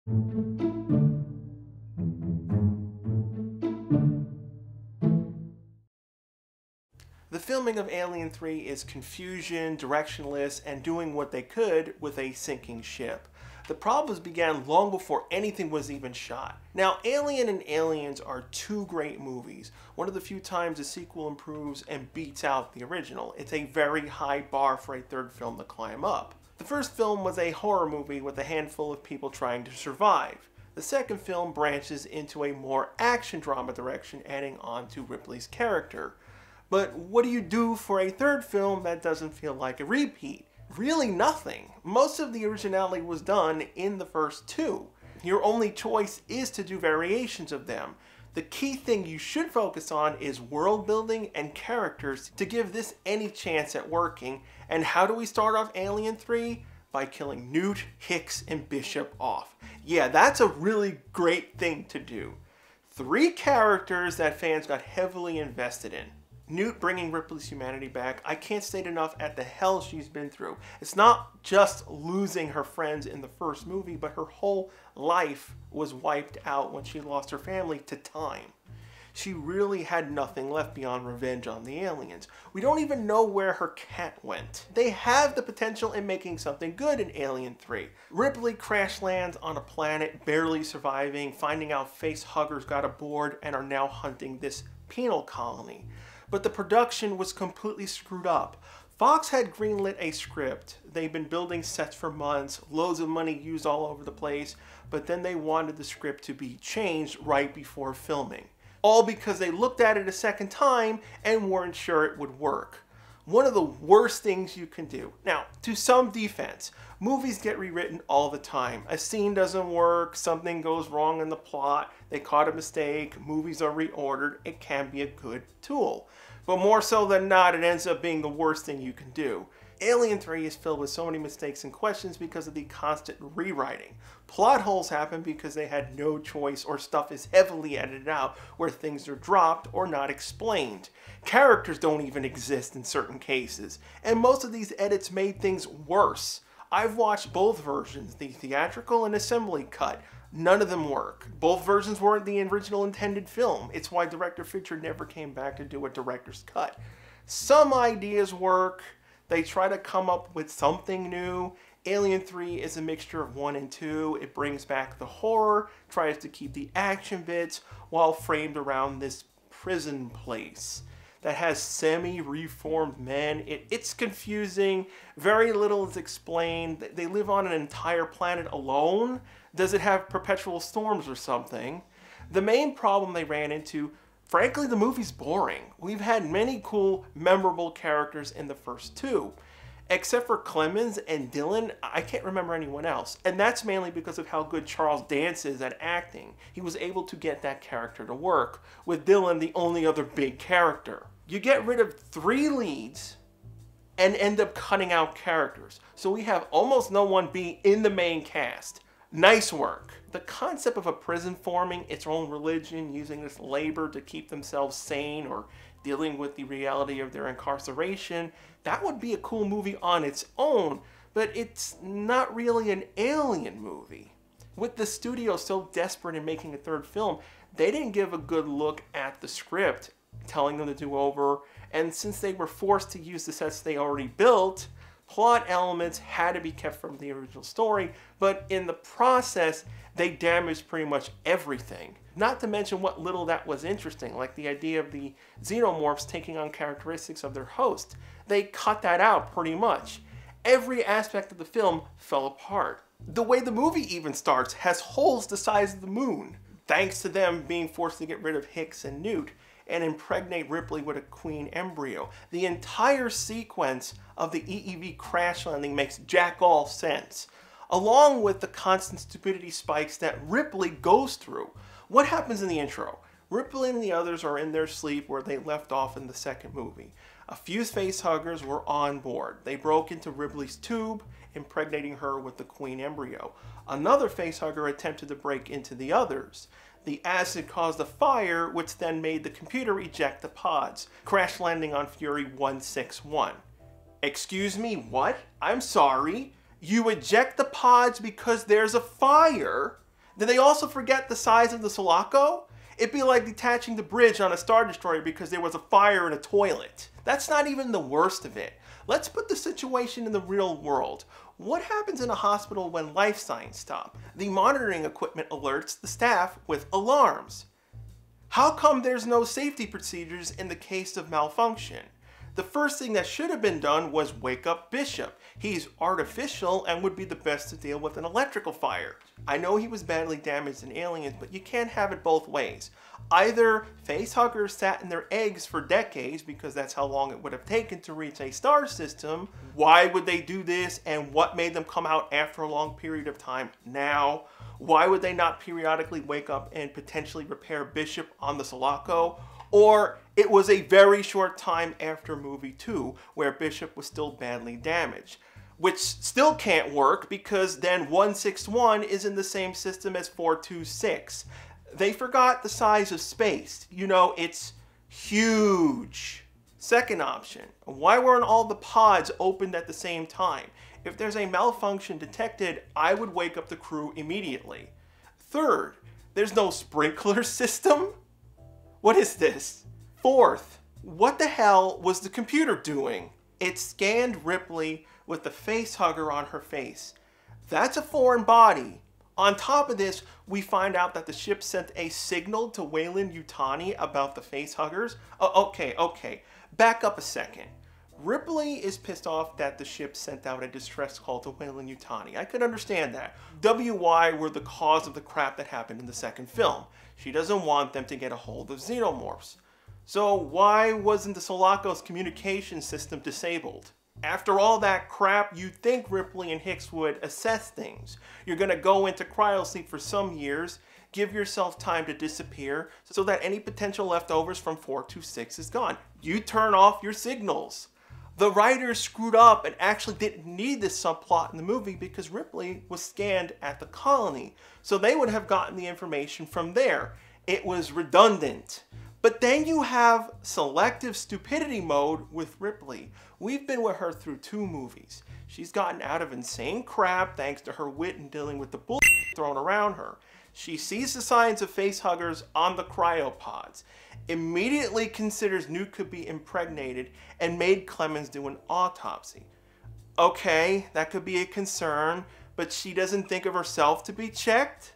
The filming of Alien 3 is confusion, directionless, and doing what they could with a sinking ship. The problems began long before anything was even shot. Now, Alien and Aliens are two great movies. One of the few times a sequel improves and beats out the original. It's a very high bar for a third film to climb up. The first film was a horror movie with a handful of people trying to survive. The second film branches into a more action drama direction, adding on to Ripley's character. But what do you do for a third film that doesn't feel like a repeat? Really nothing. Most of the originality was done in the first two. Your only choice is to do variations of them. The key thing you should focus on is world building and characters to give this any chance at working. And how do we start off Alien 3? By killing Newt, Hicks, and Bishop off. Yeah, that's a really great thing to do. 3 characters that fans got heavily invested in. Newt bringing Ripley's humanity back. I can't state enough at the hell she's been through. It's not just losing her friends in the first movie, but her whole life was wiped out when she lost her family to time. She really had nothing left beyond revenge on the aliens. We don't even know where her cat went. They have the potential in making something good in Alien 3. Ripley crash lands on a planet, barely surviving, finding out face huggers got aboard and are now hunting this penal colony. But the production was completely screwed up. Fox had greenlit a script. They'd been building sets for months, loads of money used all over the place, but then they wanted the script to be changed right before filming. All because they looked at it a second time and weren't sure it would work. One of the worst things you can do. Now, to some defense, movies get rewritten all the time. A scene doesn't work, something goes wrong in the plot, they caught a mistake, movies are reordered. It can be a good tool. But more so than not, it ends up being the worst thing you can do. Alien 3 is filled with so many mistakes and questions because of the constant rewriting. Plot holes happen because they had no choice, or stuff is heavily edited out where things are dropped or not explained. Characters don't even exist in certain cases, and most of these edits made things worse. I've watched both versions, the theatrical and assembly cut. None of them work. Both versions weren't the original intended film. It's why Director Fincher never came back to do a director's cut. Some ideas work. They try to come up with something new. Alien 3 is a mixture of 1 and 2. It brings back the horror, tries to keep the action bits, while framed around this prison place that has semi-reformed men. It's confusing. Very little is explained. They live on an entire planet alone. Does it have perpetual storms or something? The main problem they ran into, frankly, the movie's boring. We've had many cool, memorable characters in the first two. Except for Clemens and Dylan, I can't remember anyone else. And that's mainly because of how good Charles Dance is at acting. He was able to get that character to work, with Dylan the only other big character. You get rid of 3 leads and end up cutting out characters. So we have almost no one be in the main cast. Nice work. The concept of a prison forming its own religion, using this labor to keep themselves sane or dealing with the reality of their incarceration, that would be a cool movie on its own, but it's not really an Alien movie. With the studio so desperate in making a third film, they didn't give a good look at the script, telling them to do over, and since they were forced to use the sets they already built, plot elements had to be kept from the original story, but in the process, they damaged pretty much everything. Not to mention what little that was interesting, like the idea of the xenomorphs taking on characteristics of their host. They cut that out pretty much. Every aspect of the film fell apart. The way the movie even starts has holes the size of the moon, thanks to them being forced to get rid of Hicks and Newt and impregnate Ripley with a queen embryo. The entire sequence of the EEV crash landing makes jack all sense, along with the constant stupidity spikes that Ripley goes through. What happens in the intro? Ripley and the others are in their sleep where they left off in the second movie. A few facehuggers were on board. They broke into Ripley's tube, impregnating her with the queen embryo. Another facehugger attempted to break into the others. The acid caused a fire, which then made the computer eject the pods, crash landing on Fury 161. Excuse me, what? I'm sorry. You eject the pods because there's a fire? Did they also forget the size of the Sulaco? It'd be like detaching the bridge on a Star Destroyer because there was a fire in a toilet. That's not even the worst of it. Let's put the situation in the real world. What happens in a hospital when life signs stop? The monitoring equipment alerts the staff with alarms. How come there's no safety procedures in the case of malfunction? The first thing that should have been done was wake up Bishop. He's artificial and would be the best to deal with an electrical fire. I know he was badly damaged in Aliens, but you can't have it both ways. Either facehuggers sat in their eggs for decades because that's how long it would have taken to reach a star system. Why would they do this, and what made them come out after a long period of time now? Why would they not periodically wake up and potentially repair Bishop on the Sulaco? Or it was a very short time after movie 2 where Bishop was still badly damaged. Which still can't work because then 161 is in the same system as 426. They forgot the size of space. You know, it's huge. Second option, why weren't all the pods opened at the same time? If there's a malfunction detected, I would wake up the crew immediately. Third, there's no sprinkler system? What is this? Fourth, what the hell was the computer doing? It scanned Ripley with the facehugger on her face. That's a foreign body. On top of this, we find out that the ship sent a signal to Weyland-Yutani about the facehuggers. Oh, okay. Back up a second. Ripley is pissed off that the ship sent out a distress call to Weyland-Yutani. I could understand that. WY were the cause of the crap that happened in the second film. She doesn't want them to get a hold of xenomorphs. So why wasn't the Sulaco's communication system disabled? After all that crap, you'd think Ripley and Hicks would assess things. You're gonna go into cryosleep for some years, give yourself time to disappear so that any potential leftovers from 426 is gone. You turn off your signals. The writers screwed up and actually didn't need this subplot in the movie because Ripley was scanned at the colony, so they would have gotten the information from there. It was redundant. But then you have selective stupidity mode with Ripley. We've been with her through 2 movies. She's gotten out of insane crap thanks to her wit in dealing with the bullshit thrown around her. She sees the signs of facehuggers on the cryopods, immediately considers Newt could be impregnated, and made Clemens do an autopsy. Okay, that could be a concern, but she doesn't think of herself to be checked?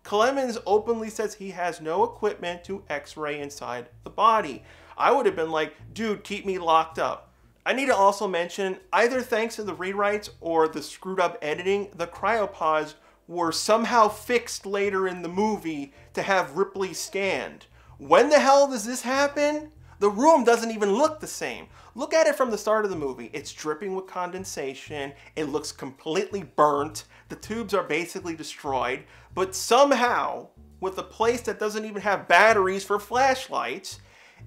Clemens openly says he has no equipment to x-ray inside the body. I would have been like, dude, keep me locked up. I need to also mention, either thanks to the rewrites or the screwed up editing, the cryopods were somehow fixed later in the movie to have Ripley scanned. When the hell does this happen? The room doesn't even look the same. Look at it from the start of the movie. It's dripping with condensation. It looks completely burnt. The tubes are basically destroyed. But somehow, with a place that doesn't even have batteries for flashlights,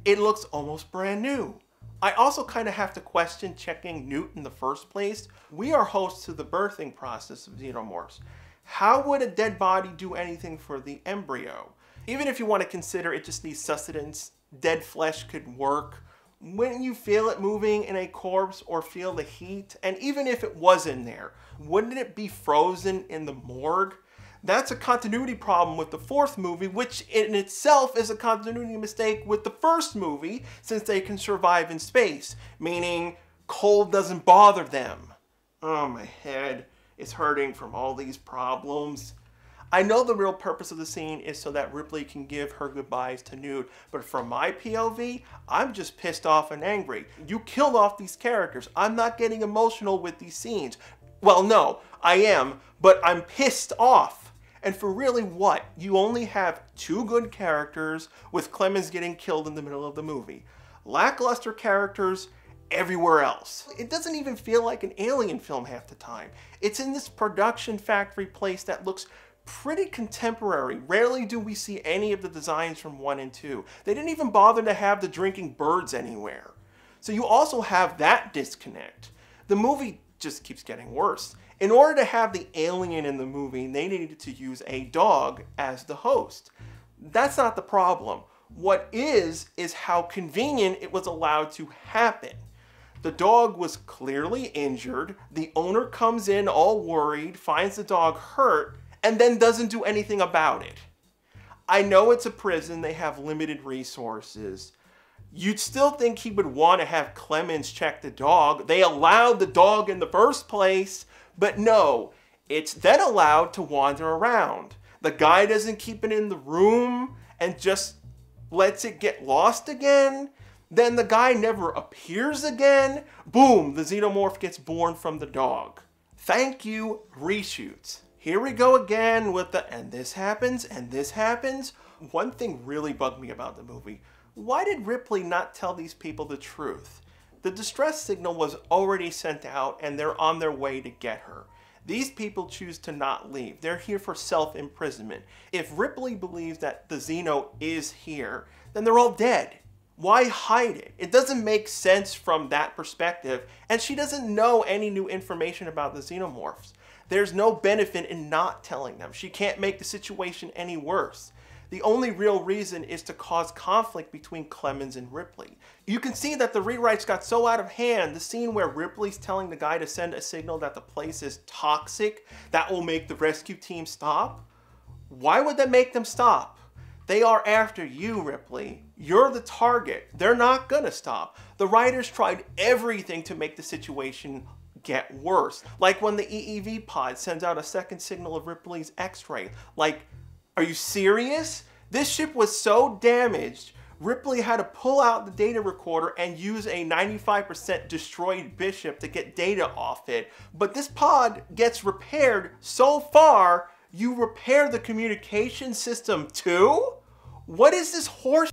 it looks almost brand new. I also kind of have to question checking Newt in the first place. We are hosts to the birthing process of xenomorphs. How would a dead body do anything for the embryo? Even if you want to consider it just needs sustenance, dead flesh could work. Wouldn't you feel it moving in a corpse or feel the heat? And even if it was in there, wouldn't it be frozen in the morgue? That's a continuity problem with the 4th movie, which in itself is a continuity mistake with the 1st movie, since they can survive in space, meaning cold doesn't bother them. Oh, my head is hurting from all these problems. I know the real purpose of the scene is so that Ripley can give her goodbyes to Newt, but from my POV, I'm just pissed off and angry. You killed off these characters. I'm not getting emotional with these scenes. Well, no, I am, but I'm pissed off. And for really what? You only have 2 good characters, with Clemens getting killed in the middle of the movie. Lackluster characters everywhere else. It doesn't even feel like an Alien film half the time. It's in this production factory place that looks pretty contemporary. Rarely do we see any of the designs from 1 and 2. They didn't even bother to have the drinking birds anywhere. So you also have that disconnect. The movie just keeps getting worse. In order to have the alien in the movie, they needed to use a dog as the host. That's not the problem. What is how convenient it was allowed to happen. The dog was clearly injured. The owner comes in all worried, finds the dog hurt, and then doesn't do anything about it. I know it's a prison, they have limited resources. You'd still think he would want to have Clemens check the dog. They allowed the dog in the first place, but no, it's then allowed to wander around. The guy doesn't keep it in the room and just lets it get lost again. Then the guy never appears again. Boom, the xenomorph gets born from the dog. Thank you, reshoots. Here we go again with the, and this happens, and this happens. One thing really bugged me about the movie. Why did Ripley not tell these people the truth? The distress signal was already sent out and they're on their way to get her. These people choose to not leave. They're here for self-imprisonment. If Ripley believes that the Xeno is here, then they're all dead. Why hide it? It doesn't make sense from that perspective, and she doesn't know any new information about the xenomorphs. There's no benefit in not telling them. She can't make the situation any worse. The only real reason is to cause conflict between Clemens and Ripley. You can see that the rewrites got so out of hand. The scene where Ripley's telling the guy to send a signal that the place is toxic, that will make the rescue team stop. Why would that make them stop? They are after you, Ripley. You're the target. They're not gonna stop. The writers tried everything to make the situation get worse. Like when the EEV pod sends out a second signal of Ripley's X-ray. Like, are you serious? This ship was so damaged, Ripley had to pull out the data recorder and use a 95% destroyed Bishop to get data off it. But this pod gets repaired so far, you repair the communication system too? What is this horse?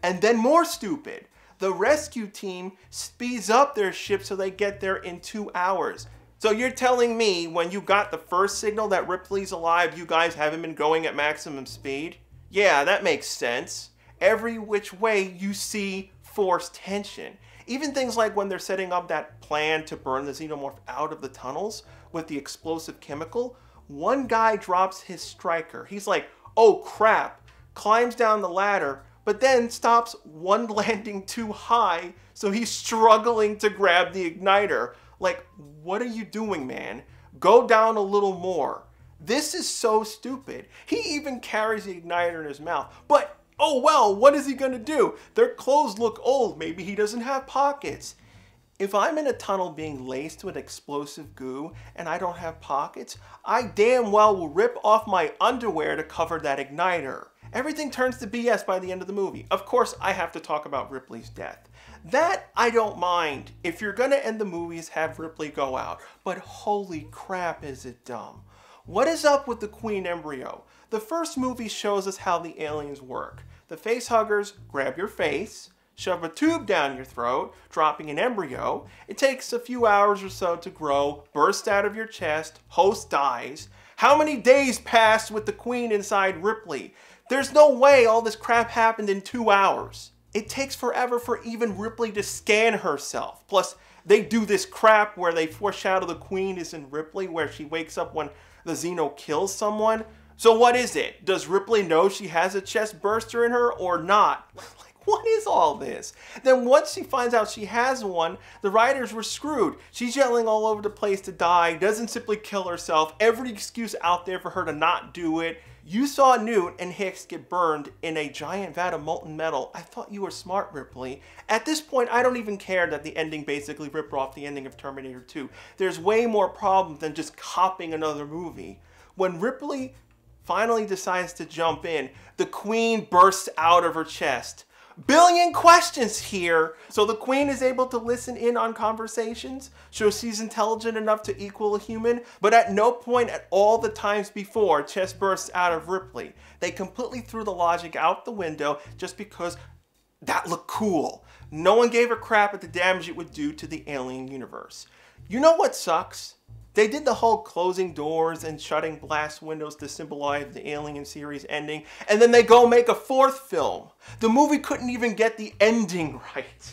And then more stupid. The rescue team speeds up their ship so they get there in 2 hours. So you're telling me when you got the first signal that Ripley's alive, you guys haven't been going at maximum speed? Yeah, that makes sense. Every which way you see forced tension. Even things like when they're setting up that plan to burn the xenomorph out of the tunnels with the explosive chemical, one guy drops his striker. He's like, oh crap, climbs down the ladder, but then stops one landing too high, so he's struggling to grab the igniter. Like, what are you doing, man? Go down a little more. This is so stupid. He even carries the igniter in his mouth. But, oh well, what is he gonna do? Their clothes look old. Maybe he doesn't have pockets. If I'm in a tunnel being laced with explosive goo and I don't have pockets, I damn well will rip off my underwear to cover that igniter. Everything turns to BS by the end of the movie. Of course, I have to talk about Ripley's death. That I don't mind. If you're gonna end the movies, have Ripley go out. But holy crap, is it dumb. What is up with the queen embryo? The first movie shows us how the aliens work. The facehuggers grab your face, shove a tube down your throat, dropping an embryo. It takes a few hours or so to grow, bursts out of your chest, host dies. How many days passed with the queen inside Ripley? There's no way all this crap happened in 2 hours. It takes forever for even Ripley to scan herself. Plus, they do this crap where they foreshadow the queen is in Ripley, where she wakes up when the Xeno kills someone. So what is it? Does Ripley know she has a chest burster in her or not? What is all this? Then once she finds out she has one, the writers were screwed. She's yelling all over the place to die, doesn't simply kill herself, every excuse out there for her to not do it. You saw Newt and Hicks get burned in a giant vat of molten metal. I thought you were smart, Ripley. At this point, I don't even care that the ending basically ripped off the ending of Terminator 2. There's way more problems than just copying another movie. When Ripley finally decides to jump in, the queen bursts out of her chest. Billion questions here. So the queen is able to listen in on conversations, so she's intelligent enough to equal a human, but at no point at all the times before chest bursts out of Ripley. They completely threw the logic out the window just because that looked cool. No one gave a crap at the damage it would do to the alien universe. You know what sucks? They did the whole closing doors and shutting blast windows to symbolize the Alien series ending, and then they go make a fourth film. The movie couldn't even get the ending right.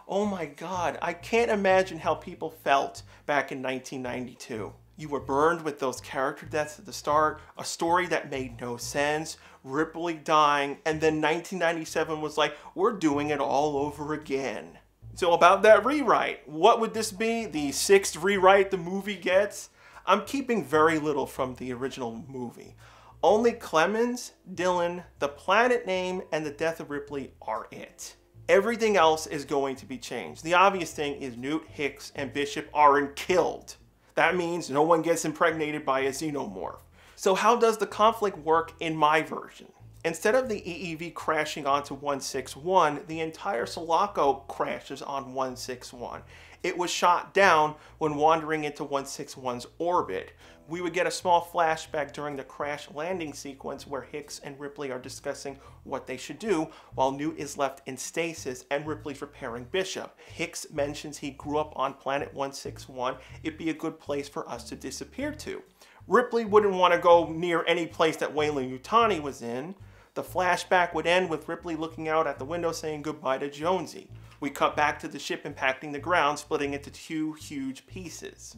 Oh my god, I can't imagine how people felt back in 1992. You were burned with those character deaths at the start, a story that made no sense, Ripley dying, and then 1997 was like, we're doing it all over again. So about that rewrite, what would this be? The 6th rewrite the movie gets? I'm keeping very little from the original movie. Only Clemens, Dillon, the planet name, and the death of Ripley are it. Everything else is going to be changed. The obvious thing is Newt, Hicks, and Bishop aren't killed. That means no one gets impregnated by a xenomorph. So how does the conflict work in my version? Instead of the EEV crashing onto 161, the entire Sulaco crashes on 161. It was shot down when wandering into 161's orbit. We would get a small flashback during the crash landing sequence where Hicks and Ripley are discussing what they should do while Newt is left in stasis and Ripley's repairing Bishop. Hicks mentions he grew up on planet 161. It'd be a good place for us to disappear to. Ripley wouldn't want to go near any place that Weyland-Yutani was in. The flashback would end with Ripley looking out at the window saying goodbye to Jonesy. We cut back to the ship impacting the ground, splitting into two huge pieces.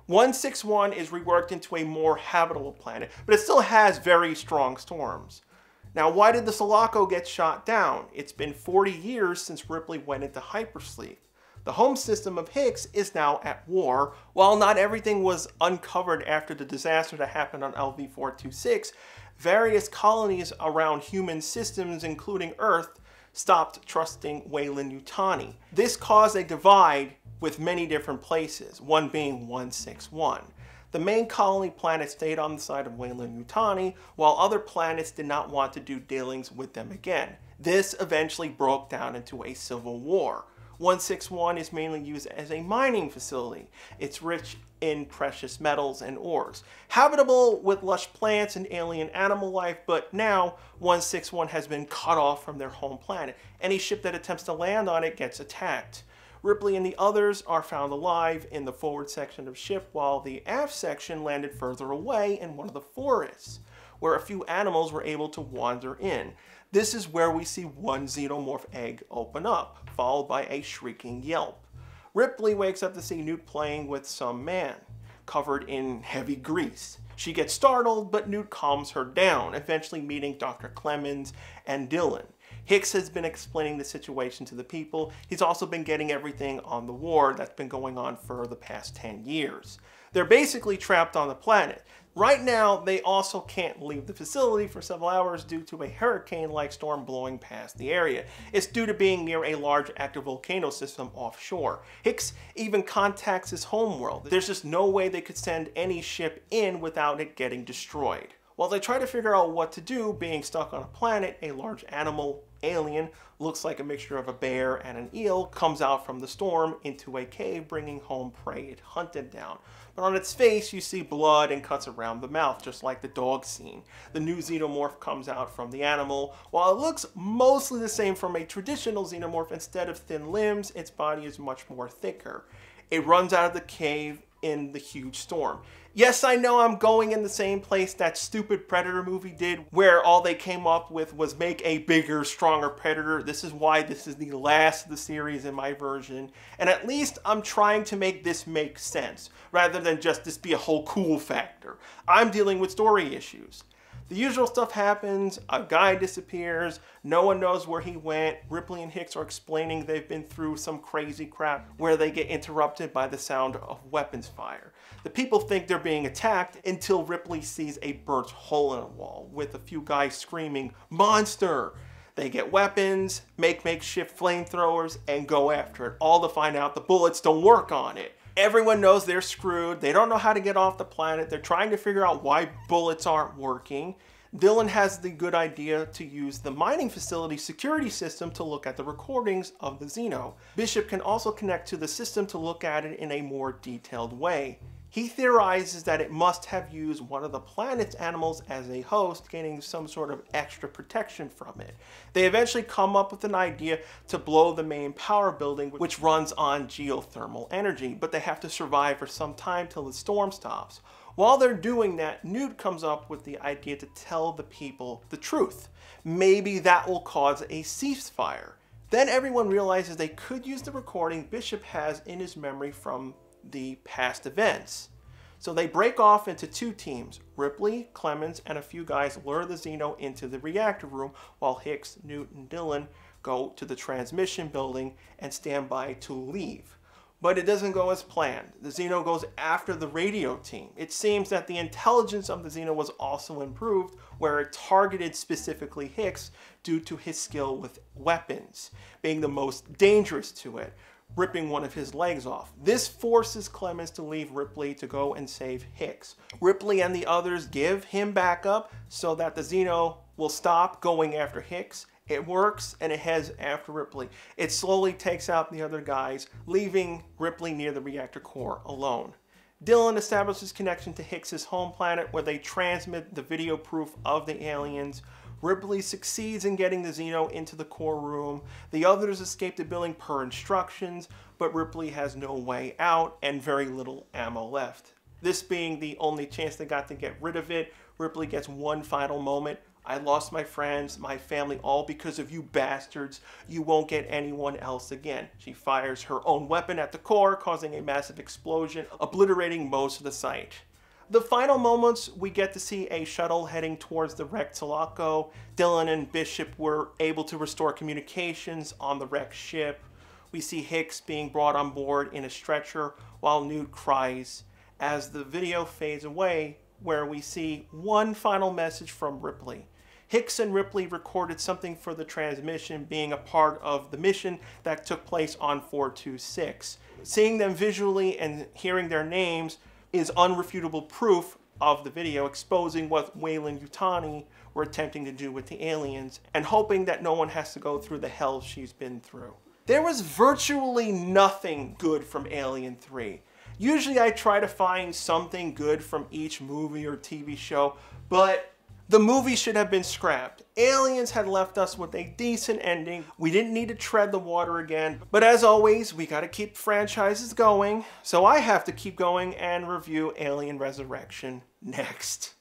161 is reworked into a more habitable planet, but it still has very strong storms. Now, why did the Sulaco get shot down? It's been 40 years since Ripley went into hypersleep. The home system of Hicks is now at war. While not everything was uncovered after the disaster that happened on LV-426, various colonies around human systems, including Earth, stopped trusting Weyland-Yutani. This caused a divide with many different places, one being 161. The main colony planet stayed on the side of Weyland-Yutani, while other planets did not want to do dealings with them again. This eventually broke down into a civil war. 161 is mainly used as a mining facility. It's rich in precious metals and ores. Habitable with lush plants and alien animal life, but now 161 has been cut off from their home planet. Any ship that attempts to land on it gets attacked. Ripley and the others are found alive in the forward section of the ship, while the aft section landed further away in one of the forests, where a few animals were able to wander in. This is where we see one xenomorph egg open up, followed by a shrieking yelp. Ripley wakes up to see Newt playing with some man, covered in heavy grease. She gets startled, but Newt calms her down, eventually meeting Dr. Clemens and Dillon. Hicks has been explaining the situation to the people. He's also been getting everything on the war that's been going on for the past 10 years. They're basically trapped on the planet. Right now, they also can't leave the facility for several hours due to a hurricane-like storm blowing past the area. It's due to being near a large active volcano system offshore. Hicks even contacts his homeworld. There's just no way they could send any ship in without it getting destroyed. While they try to figure out what to do, being stuck on a planet, a large animal, alien, looks like a mixture of a bear and an eel, comes out from the storm into a cave, bringing home prey it hunted down. But on its face, you see blood and cuts around the mouth, just like the dog scene. The new xenomorph comes out from the animal. While it looks mostly the same from a traditional xenomorph, instead of thin limbs, its body is much more thicker. It runs out of the cave in the huge storm. Yes, I know I'm going in the same place that stupid Predator movie did, where all they came up with was make a bigger, stronger Predator. This is why this is the last of the series in my version. And at least I'm trying to make this make sense, rather than just this be a whole cool factor. I'm dealing with story issues. The usual stuff happens, a guy disappears, no one knows where he went. Ripley and Hicks are explaining they've been through some crazy crap where they get interrupted by the sound of weapons fire. The people think they're being attacked until Ripley sees a burnt hole in a wall with a few guys screaming, "Monster!" They get weapons, make makeshift flamethrowers, and go after it, all to find out the bullets don't work on it. Everyone knows they're screwed. They don't know how to get off the planet. They're trying to figure out why bullets aren't working. Dillon has the good idea to use the mining facility security system to look at the recordings of the Xeno. Bishop can also connect to the system to look at it in a more detailed way. He theorizes that it must have used one of the planet's animals as a host, gaining some sort of extra protection from it. They eventually come up with an idea to blow the main power building, which runs on geothermal energy, but they have to survive for some time till the storm stops. While they're doing that, Newt comes up with the idea to tell the people the truth. Maybe that will cause a ceasefire. Then everyone realizes they could use the recording Bishop has in his memory from the past events. So they break off into two teams. Ripley, Clemens, and a few guys lure the Xeno into the reactor room, while Hicks, Newt, and Dillon go to the transmission building and stand by to leave. But it doesn't go as planned. The Xeno goes after the radio team. It seems that the intelligence of the Xeno was also improved, where it targeted specifically Hicks due to his skill with weapons, being the most dangerous to it, ripping one of his legs off. This forces Clemens to leave Ripley to go and save Hicks. Ripley and the others give him backup so that the Xeno will stop going after Hicks. It works, and it heads after Ripley. It slowly takes out the other guys, leaving Ripley near the reactor core alone. Dylan establishes connection to Hicks's home planet, where they transmit the video proof of the aliens. Ripley succeeds in getting the Xeno into the core room. The others escape the building per instructions, but Ripley has no way out and very little ammo left. This being the only chance they got to get rid of it, Ripley gets one final moment. I lost my friends, my family, all because of you bastards. You won't get anyone else again. She fires her own weapon at the core, causing a massive explosion, obliterating most of the site. The final moments, we get to see a shuttle heading towards the wrecked Sulaco. Dylan and Bishop were able to restore communications on the wrecked ship. We see Hicks being brought on board in a stretcher while Newt cries. As the video fades away, where we see one final message from Ripley. Hicks and Ripley recorded something for the transmission, being a part of the mission that took place on 426. Seeing them visually and hearing their names is unrefutable proof of the video, exposing what Weyland-Yutani were attempting to do with the aliens, and hoping that no one has to go through the hell she's been through. There was virtually nothing good from Alien 3. Usually I try to find something good from each movie or TV show, but the movie should have been scrapped. Aliens had left us with a decent ending. We didn't need to tread the water again. But as always, we gotta keep franchises going. So I have to keep going and review Alien Resurrection next.